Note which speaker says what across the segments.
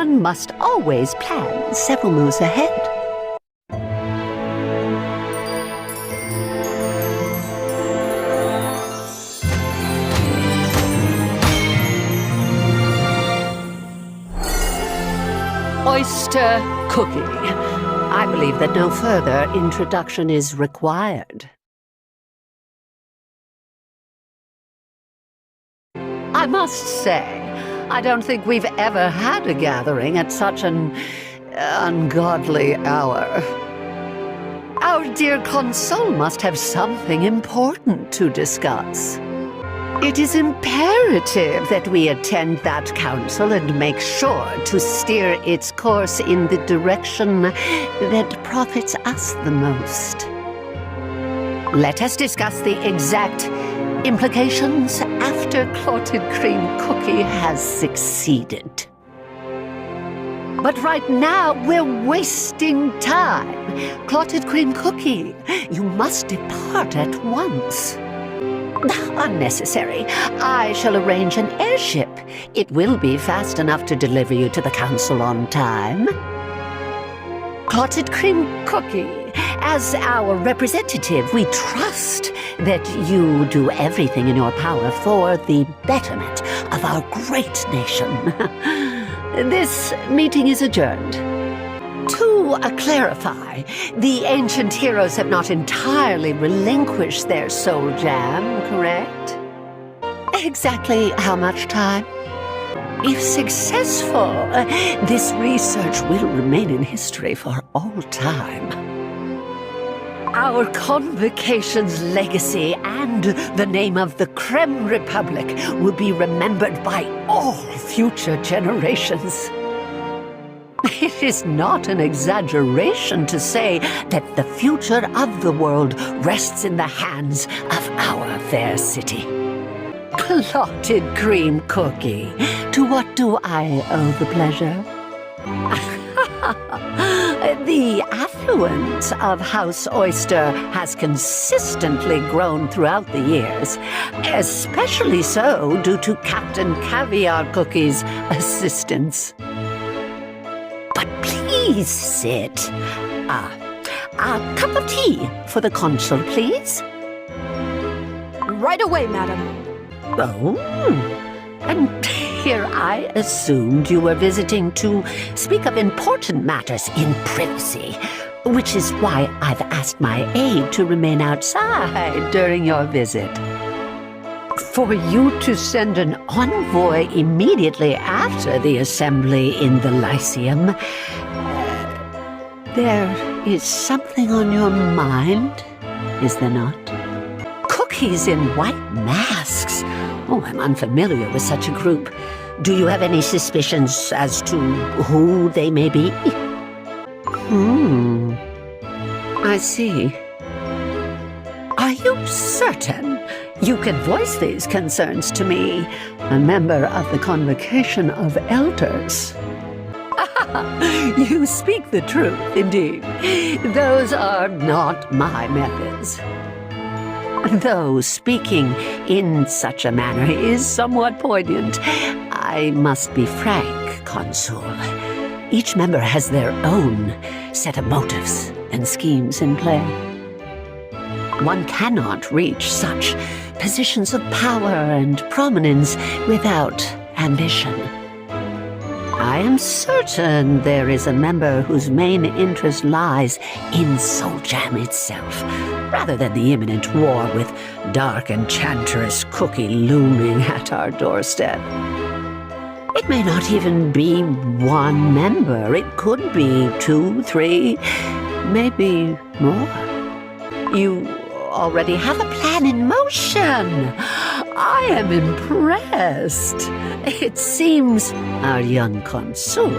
Speaker 1: one must always plan several moves ahead. Oyster Cookie. I believe that no further introduction is required. I must say, I don't think we've ever had a gathering at such an ungodly hour. Our dear console must have something important to discuss. It is imperative that we attend that council and make sure to steer its course in the direction that profits us the most. Let us discuss the exact implications after Clotted Cream Cookie has succeeded. But right now, we're wasting time. Clotted Cream Cookie, you must depart at once. Unnecessary. I shall arrange an airship. It will be fast enough to deliver you to the council on time. Clotted Cream Cookie, as our representative, we trust that you do everything in your power for the betterment of our great nation. This meeting is adjourned. To clarify, the ancient heroes have not entirely relinquished their soul jam, correct? Exactly how much time? If successful, this research will remain in history for all time. Our convocation's legacy and the name of the Creme Republic will be remembered by all future generations. It is not an exaggeration to say that the future of the world rests in the hands of our fair city. Clotted Cream Cookie, to what do I owe the pleasure? The affluence of House Oyster has consistently grown throughout the years, especially so due to Captain Caviar Cookie's assistance. But please sit. A cup of tea for the consul, please.
Speaker 2: Right away, madam.
Speaker 1: Oh, and here I assumed you were visiting to speak of important matters in privacy, which is why I've asked my aide to remain outside during your visit. For you to send an envoy immediately after the assembly in the Lyceum, there is something on your mind, is there not? Cookies in white masks. Oh, I'm unfamiliar with such a group. Do you have any suspicions as to who they may be? I see. Are you certain you can voice these concerns to me, a member of the Convocation of Elders? You speak the truth, indeed. Those are not my methods. Though speaking in such a manner is somewhat poignant, I must be frank, Consul. Each member has their own set of motives and schemes in play. One cannot reach such positions of power and prominence without ambition. I am certain there is a member whose main interest lies in Soul Jam itself, rather than the imminent war with Dark Enchantress Cookie looming at our doorstep. It may not even be one member. It could be 2, 3, maybe more. You already have a plan in motion. I am impressed. It seems our young consul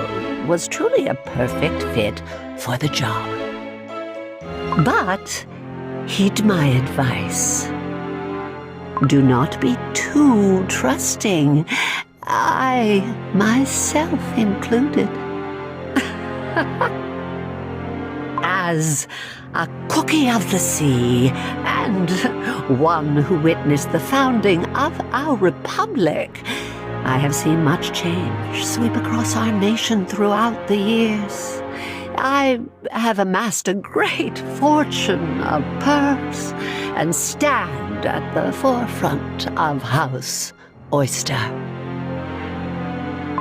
Speaker 1: was truly a perfect fit for the job. But heed my advice. Do not be too trusting, I myself included. As a cookie of the sea, and one who witnessed the founding of our republic, I have seen much change sweep across our nation throughout the years. I have amassed a great fortune of pearls and stand at the forefront of House Oyster.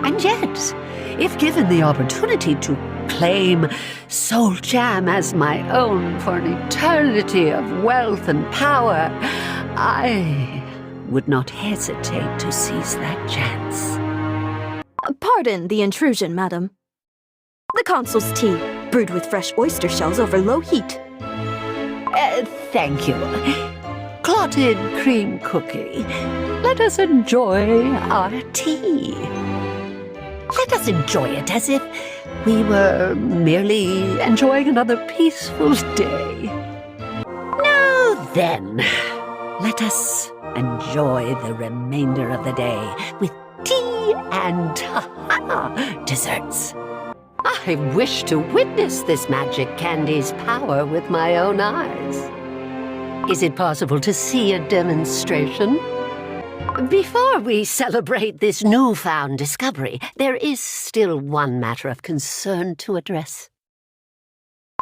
Speaker 1: And yet, if given the opportunity to claim Soul Jam as my own for an eternity of wealth and power, I would not hesitate to seize that chance.
Speaker 2: Pardon the intrusion, madam. The consul's tea, brewed with fresh oyster shells over low heat.
Speaker 1: Thank you. Clotted cream cookie. Let us enjoy our tea. Let us enjoy it as if we were merely enjoying another peaceful day. Now then, let us enjoy the remainder of the day with tea and desserts. I wish to witness this magic candy's power with my own eyes. Is it possible to see a demonstration? Before we celebrate this newfound discovery, there is still one matter of concern to address.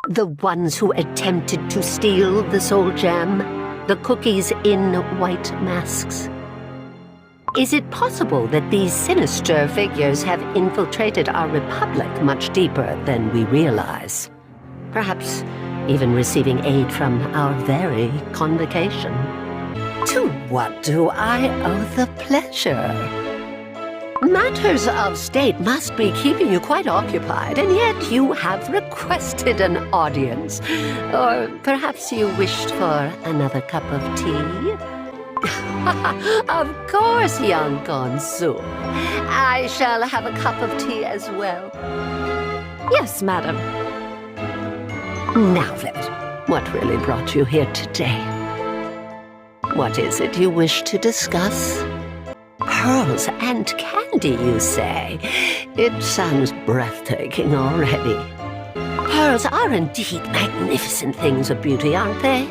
Speaker 1: The ones who attempted to steal the Soul Gem, the cookies in white masks. Is it possible that these sinister figures have infiltrated our republic much deeper than we realize? Perhaps even receiving aid from our very convocation. To what do I owe the pleasure? Matters of state must be keeping you quite occupied, and yet you have requested an audience. Or perhaps you wished for another cup of tea? Of course, young consul. I shall have a cup of tea as well.
Speaker 2: Yes, madam.
Speaker 1: Now then, what really brought you here today? What is it you wish to discuss? Pearls and candy, you say? It sounds breathtaking already. Pearls are indeed magnificent things of beauty, aren't they?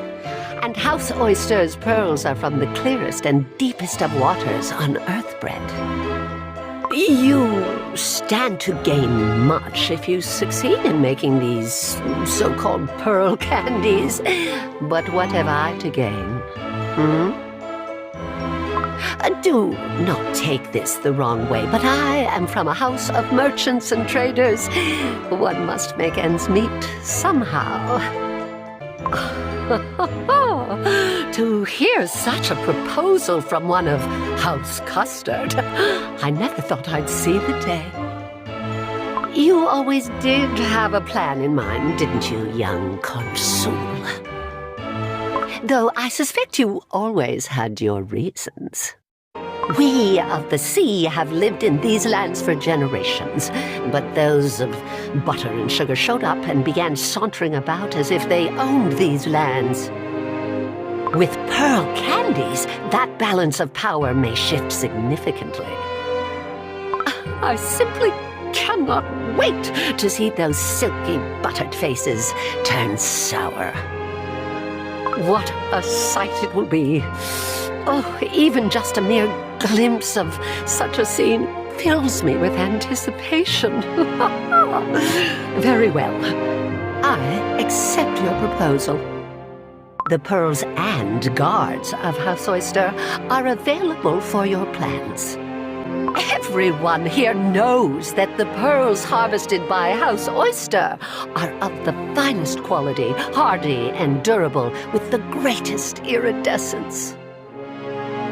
Speaker 1: And House Oyster's pearls are from the clearest and deepest of waters unearthbred. You stand to gain much if you succeed in making these so-called pearl candies. But what have I to gain? Do not take this the wrong way, but I am from a house of merchants and traders. One must make ends meet somehow. To hear such a proposal from one of House Custard, I never thought I'd see the day. You always did have a plan in mind, didn't you, young consul? Though I suspect you always had your reasons. We of the sea have lived in these lands for generations, but those of butter and sugar showed up and began sauntering about as if they owned these lands. With pearl candies, that balance of power may shift significantly. I simply cannot wait to see those silky buttered faces turn sour. What a sight it will be! Oh, even just a mere glimpse of such a scene fills me with anticipation. Very well. I accept your proposal. The pearls and guards of House Oyster are available for your plans. Everyone here knows that the pearls harvested by House Oyster are of the finest quality, hardy and durable, with the greatest iridescence.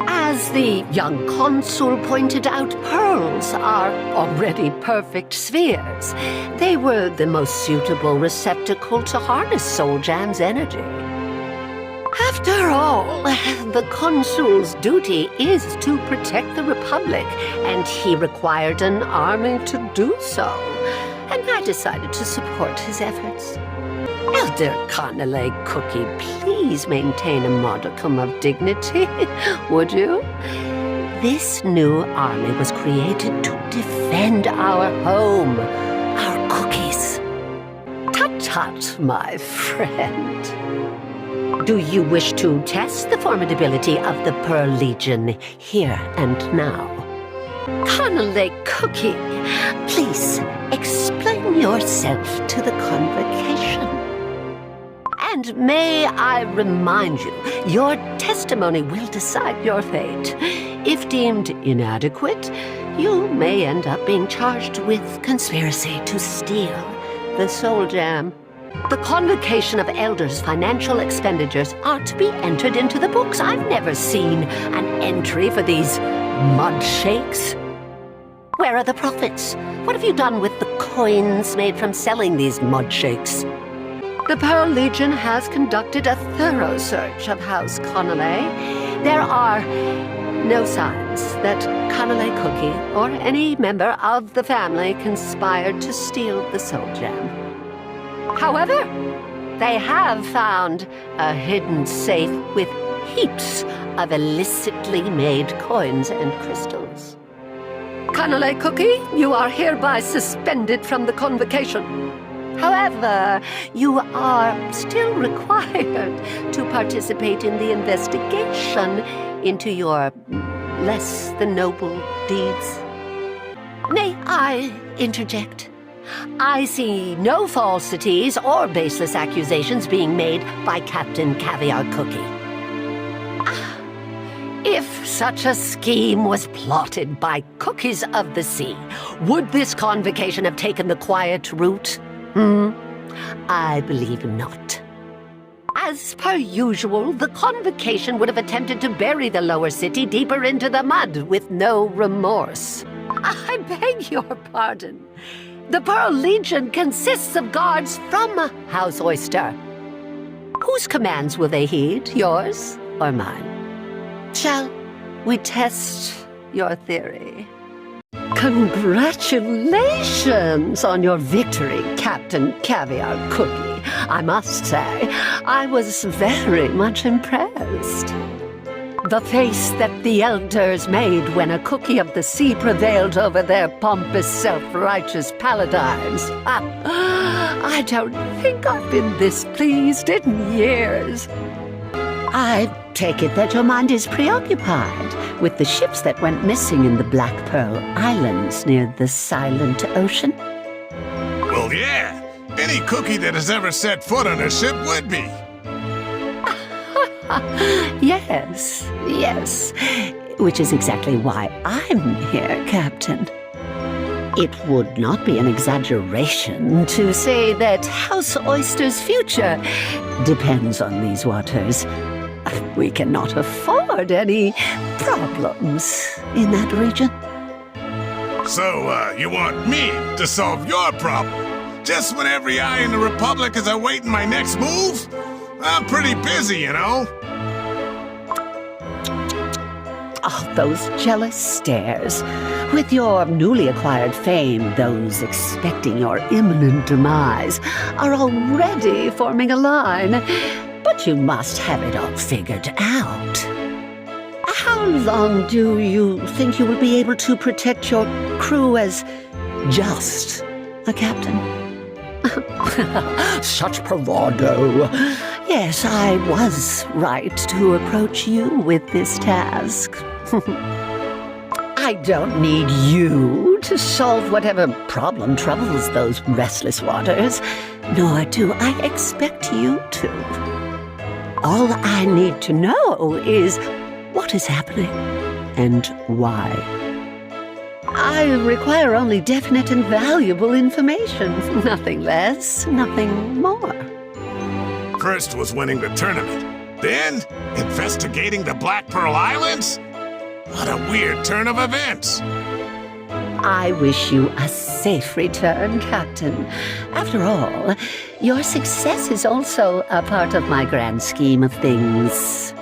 Speaker 1: As the young consul pointed out, pearls are already perfect spheres. They were the most suitable receptacle to harness Soul Jam's energy. After all, the consul's duty is to protect the Republic, and he required an army to do so. And I decided to support his efforts. Elder Carnelay Cookie, please maintain a modicum of dignity, would you? This new army was created to defend our home, our cookies. Tut-tut, my friend. Do you wish to test the formidability of the Pearl Legion here and now? Elley Cookie, please explain yourself to the convocation. And may I remind you, your testimony will decide your fate. If deemed inadequate, you may end up being charged with conspiracy to steal the Soul Gem. The convocation of elders' financial expenditures are to be entered into the books. I've never seen an entry for these mud shakes. Where are the profits? What have you done with the coins made from selling these mud shakes? The Pearl Legion has conducted a thorough search of House Elley. There are no signs that Elley Cookie or any member of the family conspired to steal the Soul Gem. However, they have found a hidden safe with heaps of illicitly made coins and crystals. Elley Cookie, you are hereby suspended from the convocation. However, you are still required to participate in the investigation into your less than noble deeds. May I interject? I see no falsities or baseless accusations being made by Captain Caviar Cookie. If such a scheme was plotted by Cookies of the Sea, would this convocation have taken the quiet route? I believe not. As per usual, the convocation would have attempted to bury the lower city deeper into the mud with no remorse. I beg your pardon. The Pearl Legion consists of guards from House Oyster. Whose commands will they heed, yours or mine? Shall we test your theory? Congratulations on your victory, Captain Caviar Cookie. I must say, I was very much impressed. The face that the elders made when a Cookie of the Sea prevailed over their pompous, self-righteous paladins. I don't think I've been this pleased in years. I take it that your mind is preoccupied with the ships that went missing in the Black Pearl Islands near the Silent Ocean.
Speaker 3: Well, yeah. Any Cookie that has ever set foot on a ship would be.
Speaker 1: Yes. Which is exactly why I'm here, Captain. It would not be an exaggeration to say that House Oyster's future depends on these waters. We cannot afford any problems in that region.
Speaker 3: So, you want me to solve your problem? Just when every eye in the Republic is awaiting my next move? I'm pretty busy, you know.
Speaker 1: Oh, those jealous stares. With your newly acquired fame, those expecting your imminent demise are already forming a line. But you must have it all figured out. How long do you think you will be able to protect your crew as just a captain? Such bravado. Yes, I was right to approach you with this task. I don't need you to solve whatever problem troubles those restless waters, nor do I expect you to. All I need to know is what is happening and why. I require only definite and valuable information. Nothing less, nothing more.
Speaker 3: First was winning the tournament. Then, investigating the Black Pearl Islands? What a weird turn of events.
Speaker 1: I wish you a safe return, Captain. After all, your success is also a part of my grand scheme of things.